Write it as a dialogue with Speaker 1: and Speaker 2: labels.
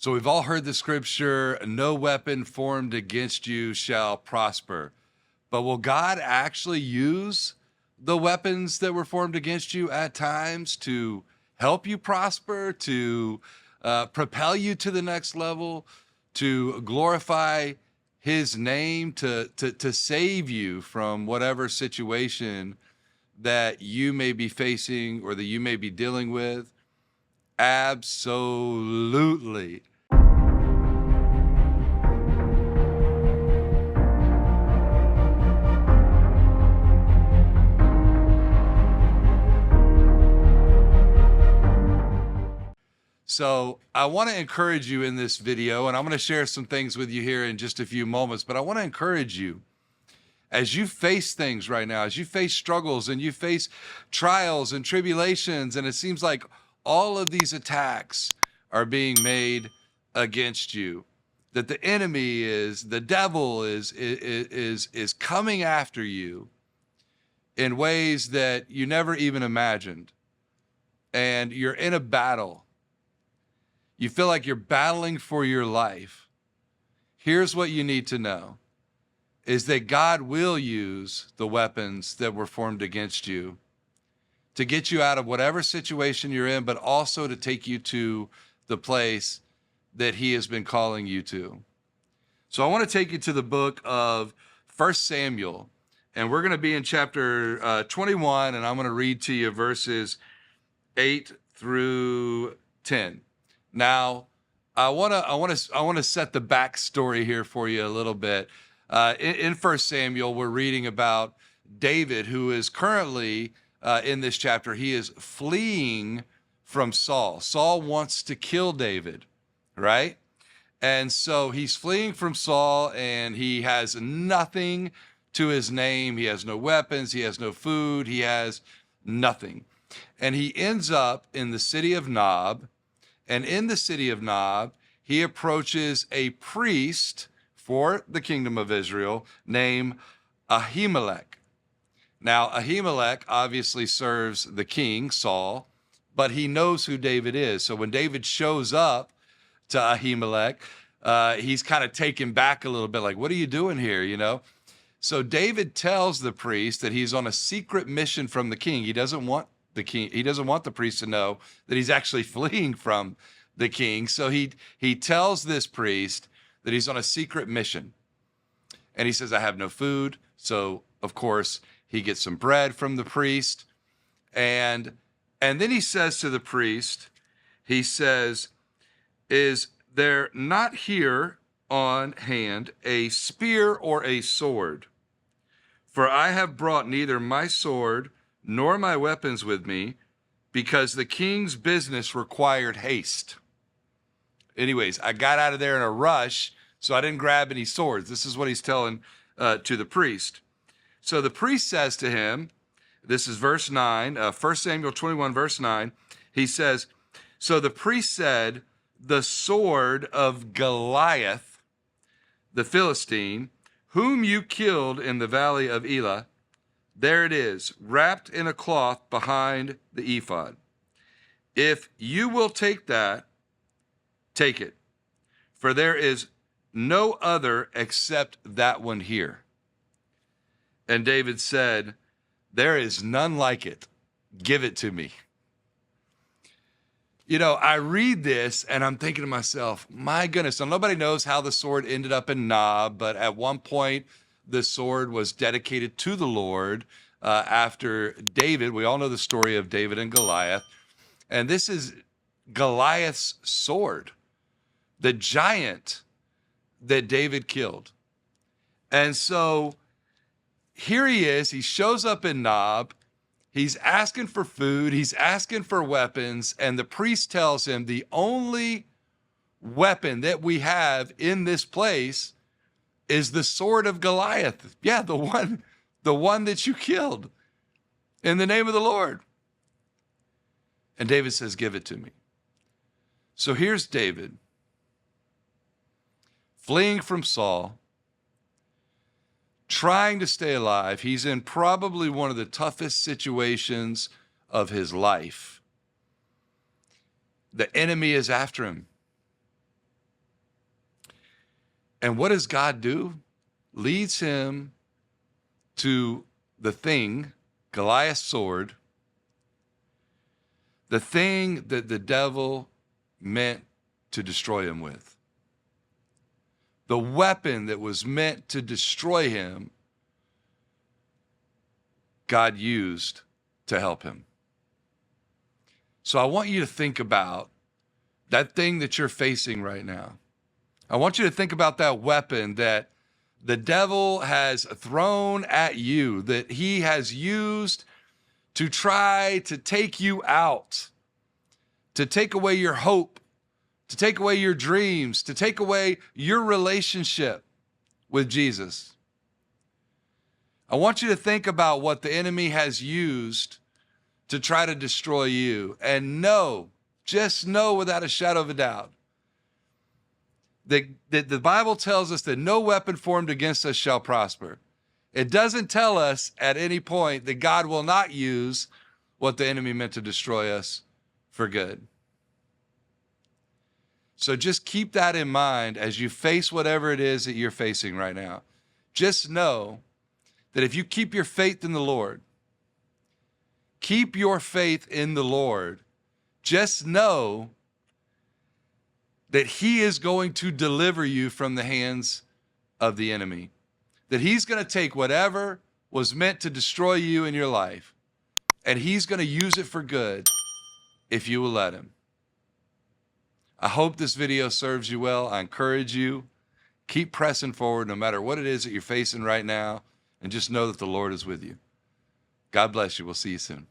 Speaker 1: So we've all heard the scripture, no weapon formed against you shall prosper. But will God actually use the weapons that were formed against you at times to help you prosper, to propel you to the next level, to glorify his name, to save you from whatever situation that you may be facing or that you may be dealing with? Absolutely. So I want to encourage you in this video, and I'm going to share some things with you here in just a few moments, but I want to encourage you as you face things right now, as you face struggles and you face trials and tribulations, and it seems like all of these attacks are being made against you, that the enemy is, the devil is coming after you in ways that you never even imagined. And you're in a battle. You feel like you're battling for your life. Here's what you need to know is that God will use the weapons that were formed against you to get you out of whatever situation you're in, but also to take you to the place that he has been calling you to. So I want to take you to the book of 1 Samuel, and we're going to be in chapter 21, and I'm going to read to you verses 8 through 10. Now, I want to set the backstory here for you a little bit. In 1 Samuel, we're reading about David, who is currently in this chapter. He is fleeing from Saul. Saul wants to kill David, right? And so he's fleeing from Saul, and he has nothing to his name. He has no weapons. He has no food. He has nothing. And he ends up in the city of Nob. And in the city of Nob, he approaches a priest for the kingdom of Israel named Ahimelech. Now, Ahimelech obviously serves the king, Saul, but he knows who David is. So when David shows up to Ahimelech, he's kind of taken back a little bit, like, what are you doing here, you know? So David tells the priest that he's on a secret mission from the king. He doesn't want the priest to know that he's actually fleeing from the king. So he tells this priest that he's on a secret mission. And he says, I have no food. So, of course, he gets some bread from the priest. And then he says to the priest, he says, is there not here on hand a spear or a sword? For I have brought neither my sword nor my weapons with me, because the king's business required haste. Anyways, I got out of there in a rush, so I didn't grab any swords. This is what he's telling to the priest. So the priest says to him, this is verse 9, 1 Samuel 21, verse 9, he says, so the priest said, the sword of Goliath, the Philistine, whom you killed in the valley of Elah, there it is, wrapped in a cloth behind the ephod. If you will take that, take it, for there is no other except that one here. And David said, there is none like it. Give it to me. You know, I read this and I'm thinking to myself, my goodness, now nobody knows how the sword ended up in Nob, but at one point, the sword was dedicated to the Lord after David. We all know the story of David and Goliath. And this is Goliath's sword, the giant that David killed. And so here he is. He shows up in Nob. He's asking for food. He's asking for weapons. And the priest tells him the only weapon that we have in this place is the sword of Goliath. Yeah, the one that you killed in the name of the Lord. And David says, give it to me. So here's David fleeing from Saul, trying to stay alive. He's in probably one of the toughest situations of his life. The enemy is after him. And what does God do? Leads him to the thing, Goliath's sword, the thing that the devil meant to destroy him with. The weapon that was meant to destroy him, God used to help him. So I want you to think about that thing that you're facing right now. I want you to think about that weapon that the devil has thrown at you, that he has used to try to take you out, to take away your hope, to take away your dreams, to take away your relationship with Jesus. I want you to think about what the enemy has used to try to destroy you, and know, just know without a shadow of a doubt, that the Bible tells us that no weapon formed against us shall prosper. It doesn't tell us at any point that God will not use what the enemy meant to destroy us for good. So just keep that in mind as you face whatever it is that you're facing right now. Just know that if you keep your faith in the Lord, keep your faith in the Lord, just know that he is going to deliver you from the hands of the enemy. That he's going to take whatever was meant to destroy you in your life, and he's going to use it for good if you will let him. I hope this video serves you well. I encourage you, keep pressing forward no matter what it is that you're facing right now, and just know that the Lord is with you. God bless you. We'll see you soon.